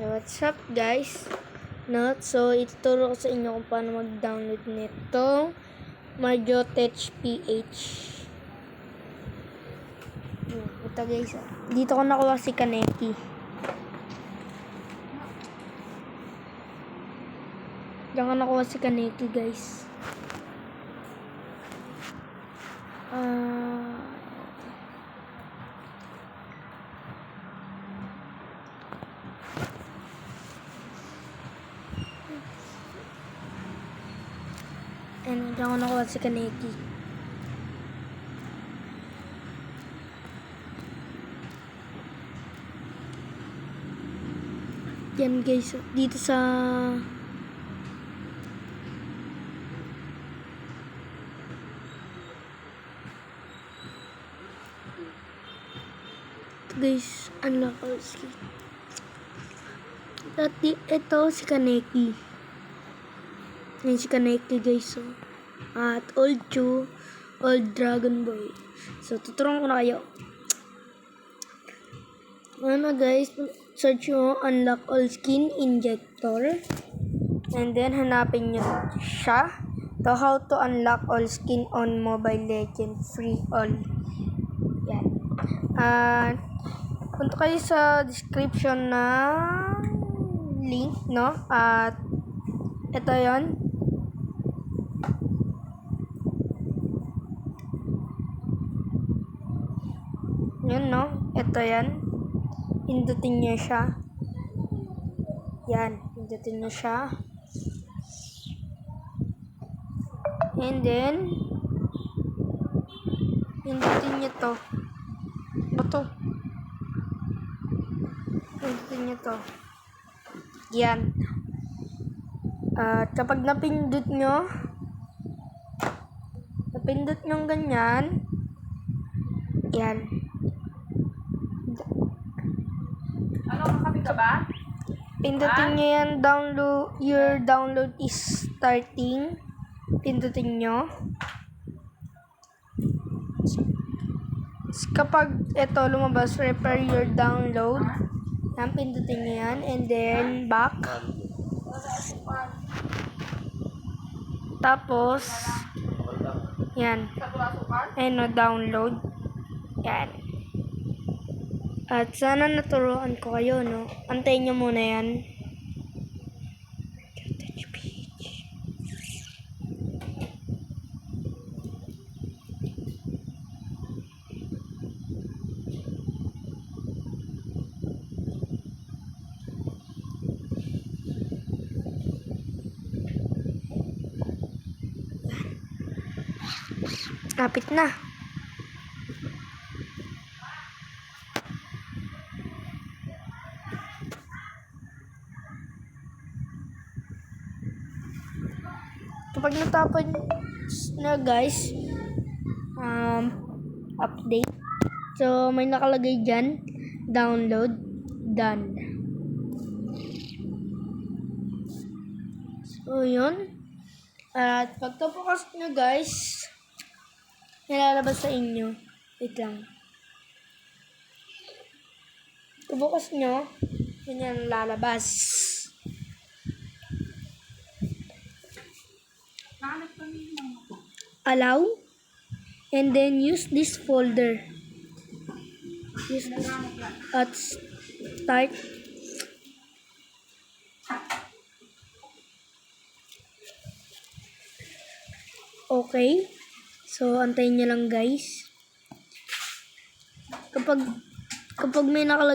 What's up guys? So ituturo ko sa inyo kung paano mag-download nitong Marjotech PH. Ito guys, dito ko nakuha si Kaneki. Diyan ko nakuha si Kaneki guys. And diyan ko nakuha si Kaneki. Yan guys, dito sa guys, unlock all skill. Ito si Kaneki. Yan si Kaneki guys. So, at old Chu, old Dragon Boy. So, tuturuan ko na kayo. Ano guys, search mo unlock all skin injector. And then, hanapin nyo siya. To how to unlock all skin on Mobile Legends free all. Yan. Punta kayo sa description na link, no? At ito yon. Yun, no? Ito yan. Pindutin nyo siya. Yan. Pindutin nyo siya. And then, pindutin nyo to. Ito. Pindutin nyo to. Yan. At kapag napindot nyo ganyan, yan. Ano, kakabi ka ba? Pindutin nyo yan, your download is starting. Pindutin nyo. Kapag ito lumabas, repair your download. Yan, pindutin nyo yan. And then, back. Tapos, yan. Ayan o, download. Yan. At sana naturuan ko kayo, no? Antayin nyo muna yan. Kapit na. Kapag natapos na guys, update. So, may nakalagay dyan, download, done. So, yun. At pagtapos na guys, nilalabas sa inyo. Wait lang. Bukas nyo, ganyan lalabas. Allow. And then use this folder. Use this at start. Okay. So, antayin nyo lang guys. Kapag may nakalagay